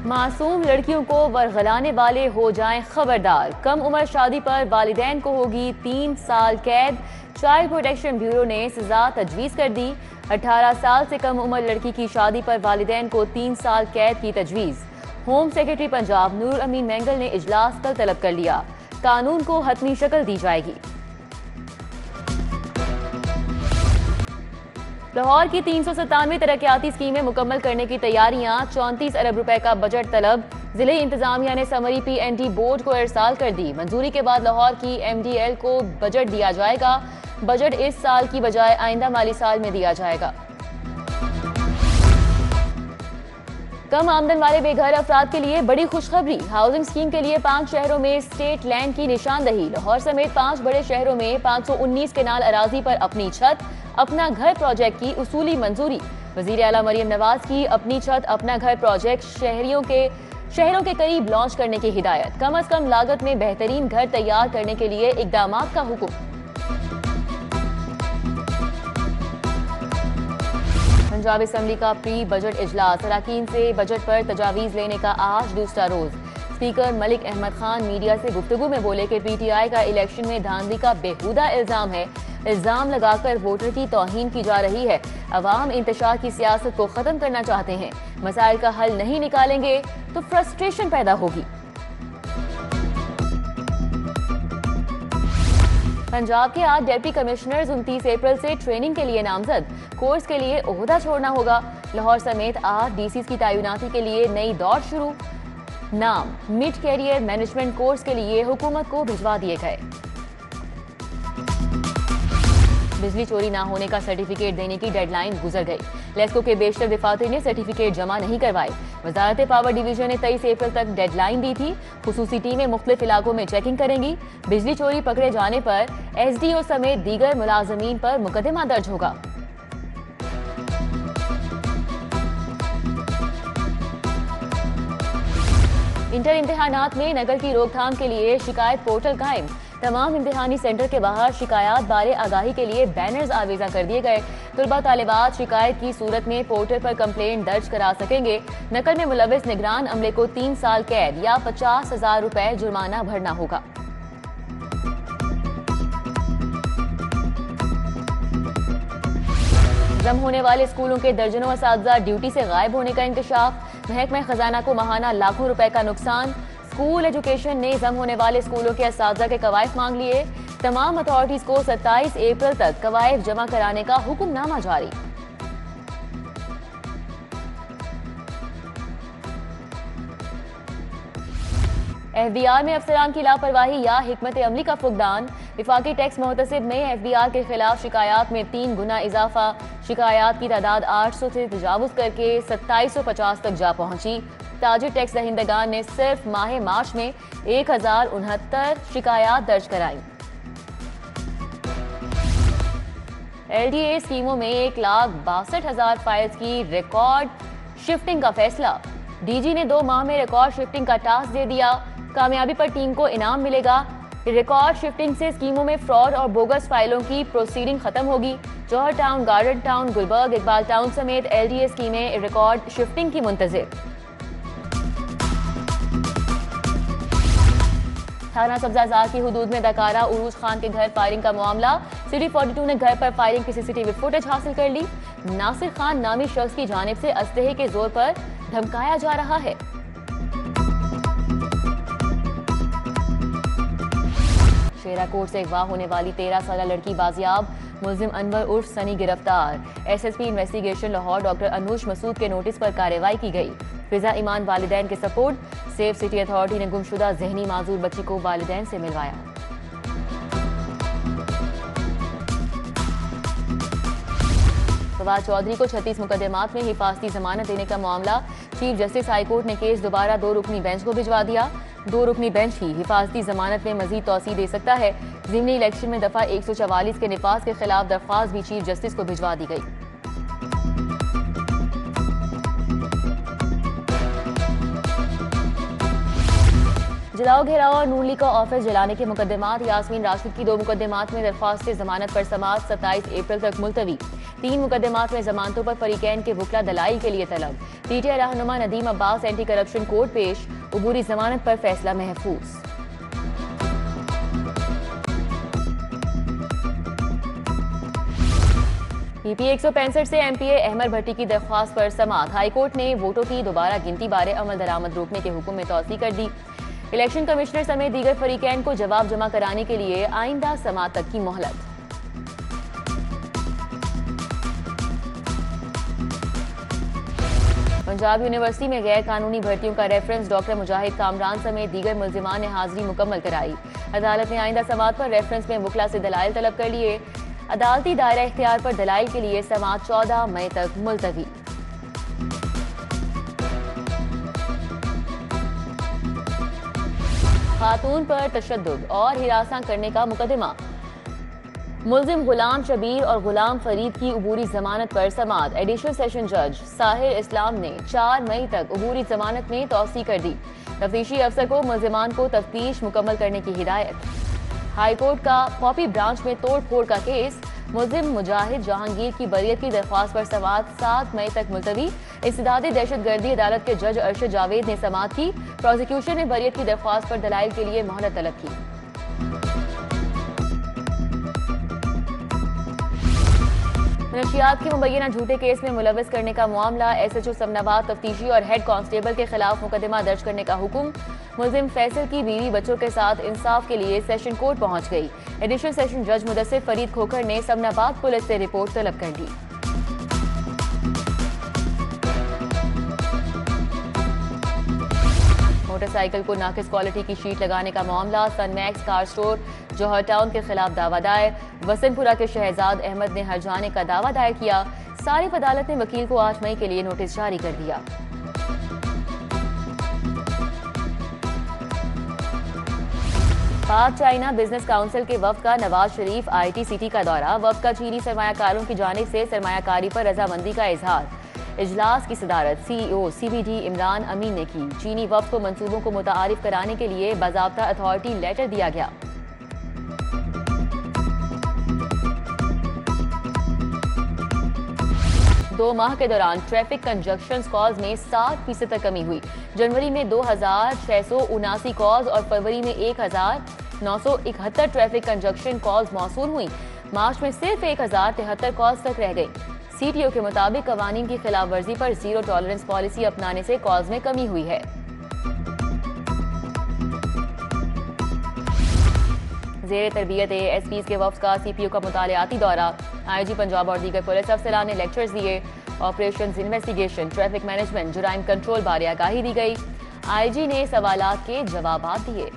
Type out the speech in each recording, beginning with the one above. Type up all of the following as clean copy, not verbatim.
मासूम लड़कियों को वरगलाने वाले हो जाएं खबरदार। कम उम्र शादी पर वालिदैन को होगी 3 साल कैद। चाइल्ड प्रोटेक्शन ब्यूरो ने सजा तजवीज़ कर दी। 18 साल से कम उम्र लड़की की शादी पर वालिदैन को 3 साल कैद की तजवीज़। होम सेक्रेटरी पंजाब नूर अमीन मेंगल ने इजलास कल तलब कर लिया। कानून को हतमी शक्ल दी जाएगी। लाहौर की 397 तरक्याती स्कीमें मुकम्मल करने की तैयारियां। 34 अरब रुपए का बजट तलब। जिले इंतजामिया ने समरी PND बोर्ड को इरसाल कर दी। मंजूरी के बाद लाहौर की MDL को बजट दिया जाएगा। बजट इस साल की बजाय आइंदा माली साल में दिया जाएगा। कम आमदन वाले बेघर अफराद के लिए बड़ी खुशखबरी। हाउसिंग स्कीम के लिए 5 शहरों में स्टेट लैंड की निशानदही। लाहौर समेत 5 बड़े शहरों में 519 केनाल अराजी पर अपनी छत अपना घर प्रोजेक्ट की उसूली मंजूरी। वजीर आला मरियम नवाज की अपनी छत अपना घर प्रोजेक्ट शहरों के करीब लॉन्च करने की हिदायत। कम अज कम लागत में बेहतरीन घर तैयार करने के लिए इकदामात का हुक्म। पंजाब असम्बली का प्री बजट इजलास। अरकान से बजट पर तजावीज़ लेने का आज दूसरा रोज। स्पीकर मलिक अहमद खान मीडिया से गुफ्तगू में बोले कि PTI का इलेक्शन में धांधली का बेहुदा इल्जाम है। इल्जाम लगाकर वोटर की तौहीन की जा रही है। अवाम इंतशार की सियासत को खत्म करना चाहते हैं। मसाइल का हल नहीं निकालेंगे तो फ्रस्ट्रेशन पैदा होगी। पंजाब के 8 डिप्टी कमिश्नर्स 29 अप्रैल से ट्रेनिंग के लिए नामजद। कोर्स के लिए ओहदा छोड़ना होगा। लाहौर समेत 8 DCs की तैनाती के लिए नई दौड़ शुरू। नाम मिड कैरियर मैनेजमेंट कोर्स के लिए हुकूमत को भिजवा दिए गए। बिजली चोरी ना होने का सर्टिफिकेट देने की डेडलाइन गुजर गई। लेस्को के बेशतर दफातर ने सर्टिफिकेट जमा नहीं करवाए। वजारत पावर डिवीजन ने 23 अप्रैल तक डेडलाइन दी थी। खुसूसी टीमें मुख्तलिफ इलाकों में चेकिंग करेंगी। बिजली चोरी पकड़े जाने पर SDO समेत दीगर मुलाजमीन पर मुकदमा दर्ज होगा। इंटर इम्तिहानात में नकल की रोकथाम के लिए शिकायत पोर्टल कायम। तमाम इम्तिहानी सेंटर के बाहर शिकायत बारे आगाही के लिए बैनर्स आवेजा कर दिए गए। तुलबा तालिबात शिकायत की सूरत में पोर्टल पर कंप्लेंट दर्ज करा सकेंगे। नकल में मुलविस निगरान अमले को 3 साल कैद या 50,000 रुपए जुर्माना भरना होगा। जम होने वाले स्कूलों के दर्जनों असातिज़ा ड्यूटी से गायब होने का इंकशाफ। महकमा खजाना को माहाना लाखों रुपए का नुकसान। स्कूल एजुकेशन ने जम होने वाले स्कूलों के असातिज़ा के कवायद मांग लिए। तमाम अथॉरिटीज को 27 अप्रैल तक कवायद जमा कराने का हुक्मनामा जारी। FBR में अफसरान की लापरवाही या हिकमत अमली का फुकदान। विफाकी टैक्स मोहतसिब में FBR के खिलाफ शिकायत में 3 गुना इजाफा। शिकायत की तादाद 800 से तजावुज करके 2750 तक जा पहुंची। ताजिर टैक्स दहिंदगान ने सिर्फ माह मार्च में 1069 शिकायत दर्ज कराई। LDA स्कीमों में 1,62,000 फाइल्स की रिकॉर्ड शिफ्टिंग का फैसला। DG ने 2 माह में रिकॉर्ड शिफ्टिंग का टास्क दे दिया। कामयाबी पर टीम को इनाम मिलेगा। रिकॉर्ड शिफ्टिंग से स्कीमों में फ्रॉड और बोगस फाइलों की प्रोसीडिंग खत्म होगी। Johar town, garden town, Gulberg, Iqbal town समेत LDA स्कीमें रिकॉर्ड शिफ्टिंग की मुंतजिर। थाना सब्जाजार की हुदूद में दकारा उरूज खान के घर फायरिंग का मामला। सिटी 42 ने घर पर फायरिंग की CCTV फुटेज हासिल कर ली। नासिर खान नामी शख्स की जानिब से असलहे के जोर पर धमकाया जा रहा है। शेराकोट से अगवा होने वाली 13 साला लड़की बाजियाब। मुल्जिम अनवर उर्फ सनी गिरफ्तार। SSP investigation Lahore doctor Anoosh Masood के नोटिस पर कार्रवाई की गई। फिजा ईमान वालिदैन के सपोर्ट। सेफ सिटी अथॉरिटी ने गुमशुदा जहनी माजूर बच्ची को वालिदैन से मिलवाया। फवाद चौधरी को 36 मुकदमात में हिफाजती जमानत देने का मामला। चीफ जस्टिस हाईकोर्ट ने केस दोबारा 2 रुकनी बेंच को भिजवा दिया। 2 रुकनी बेंच ही हिफाजती जमानत में मजीद तौसी दे सकता है। ज़िमनी इलेक्शन में दफा 144 के निफाज के खिलाफ दरख्वास्त भी चीफ जस्टिस को भिजवा दी गई। जलाओ घेराव और नून लीग का ऑफिस जलाने के मुकदमात। यास्मीन राशिद की 2 मुकदमात में दरख्वास्त जमानत पर समाअत 27 अप्रैल तक मुलतवी। 3 मुकदमात में जमानतों पर फरीकैन के वकला दलाइल के लिए तलब। पीटीआई रहनुमा Nadeem Abbas anti corruption court पेश, उबूरी जमानत पर फैसला महफूज। पीपी 165 से एमपीए अहमद भट्टी की दरख्वास्त पर समाअत। हाईकोर्ट ने वोटों की दोबारा गिनती बारे अमल दरामद रोकने के हुक्म में तौसीह कर दी। इलेक्शन कमिश्नर समेत दीगर फरीकैन को जवाब जमा कराने के लिए आइंदा समाअत तक की मोहलत। पंजाब यूनिवर्सिटी में गैर कानूनी भर्तियों का रेफरेंस डॉक्टर मुजाहिद कामरान समेत दीगर मुल्जिमान ने हाजिरी मुकम्मल कराई। अदालत ने आइंदा समाअत पर रेफरेंस में वकला से दलाइल तलब कर लिए। अदालती दायरा इख्तियार पर दलाइल के लिए समाअत 14 मई तक मुलतवी। खातून पर तशद्दुद और हिरासत करने का मुकदमा। मुल्जिम गुलाम शबीर और गुलाम फरीद की उबूरी जमानत पर समाअत। एडिशनल सेशन जज साहिर इस्लाम ने 4 मई तक उबूरी जमानत में तौसीह कर दी। तफ्तीशी अफसर को मुल्जिमान को तफ्तीश मुकम्मल करने की हिदायत। हाईकोर्ट का पॉपी ब्रांच में तोड़ फोड़ का केस। मुल्जिम मुजाहिद जहांगीर की बरियत की दरख्वास्त पर समाअत 7 मई तक मुलतवी। इस्तिदादी दहशतगर्दी अदालत के जज अरशद जावेद ने समाअत की। प्रोसिक्यूशन ने बरियत की दरख्वास्त पर दलाइल के लिए मोहलत तलब की। मनशियात के मुबैना झूठे केस में मुलविस करने का मामला। एसएचओ समनाबाद तफ्तीशी और हेड कांस्टेबल के खिलाफ मुकदमा दर्ज करने का हुक्म। मुल्जिम फैसल की बीवी बच्चों के साथ इंसाफ के लिए सेशन कोर्ट पहुंच गई। एडिशनल सेशन जज मुदस्सिर फरीद खोखर ने समनाबाद पुलिस से रिपोर्ट तलब कर दी। मोटरसाइकिल को नाकिस क्वालिटी की शीट लगाने का मामला। सनमैक्स कार स्टोर जौहर टाउन के खिलाफ दावा दायर। वसनपुरा के शहजाद अहमद ने हर्जाने का दावा दायर किया। सारिफ अदालत ने वकील को 8 मई के लिए नोटिस जारी कर दिया। पाक चाइना बिजनेस काउंसिल के वफ्द का नवाज शरीफ आईटी सिटी का दौरा। वफ्द का चीनी सरमायाकारों की जानिब से सरमायाकारी पर रजामंदी का इजहार। इजलास की सदारत सीईओ सीबीडी इमरान अमीन ने की। चीनी वफ्द को मंसूबों को मुतारिफ कराने के लिए बाज़ाब्ता अथॉरिटी लेटर दिया गया। दो माह के दौरान ट्रैफिक कंजक्शन कॉल्स में 60% तक कमी हुई। जनवरी में 2679 कॉल्स और फरवरी में 1971 ट्रैफिक कंजक्शन कॉल्स मौसूल हुई। मार्च में सिर्फ 1073 कॉल्स तक रह गई। सीटीओ के मुताबिक कवानीन की खिलाफ वर्जी पर जीरो टॉलरेंस पॉलिसी अपनाने से कॉल्स में कमी हुई है। जेर तरबियत एएसपीज के वफ्द का सीपीओ का मुतालियाती दौरा। आईजी पंजाब और दीगर पुलिस अफसरान ने लेक्चर्स दिए। ऑपरेशंस इन्वेस्टिगेशन, ट्रैफिक मैनेजमेंट, जुराइम कंट्रोल बारे आगाही दी गई। आईजी ने सवालात के जवाब दिए।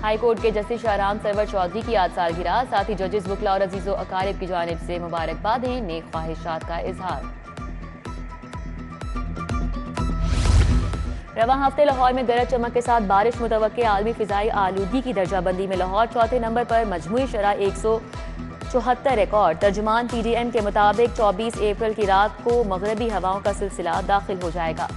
हाईकोर्ट के जस्टिस शाहराम सरवर चौधरी की आज सालगिरह। साथ ही जजेस वकला और अजीजो अकारिब की जानिब से मुबारकबादें, नेक ख्वाहिशात का इजहार। रवां हफ्ते लाहौर में गरज चमक के साथ बारिश मुतवक्के। आलमी फिजाई आलूगी की दर्जाबंदी में लाहौर चौथे नंबर पर। मजमूई शरह 174 रिकॉर्ड। तर्जुमान पीडीएम के मुताबिक 24 अप्रैल की रात को मगरबी हवाओं का सिलसिला दाखिल हो जाएगा।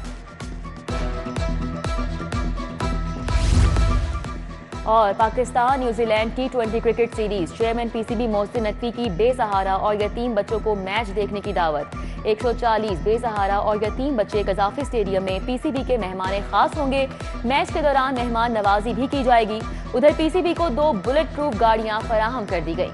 और Pakistan New Zealand T20 cricket series. Chairman PCB Mohsin Naqvi की बेसहारा और यतीम बच्चों को मैच देखने की दावत। 140 बेसहारा और यतीम बच्चे कजाफी स्टेडियम में पीसीबी के मेहमान खास होंगे। मैच के दौरान मेहमान नवाजी भी की जाएगी। उधर पीसीबी को 2 बुलेट प्रूफ गाड़ियां फराहम कर दी गई।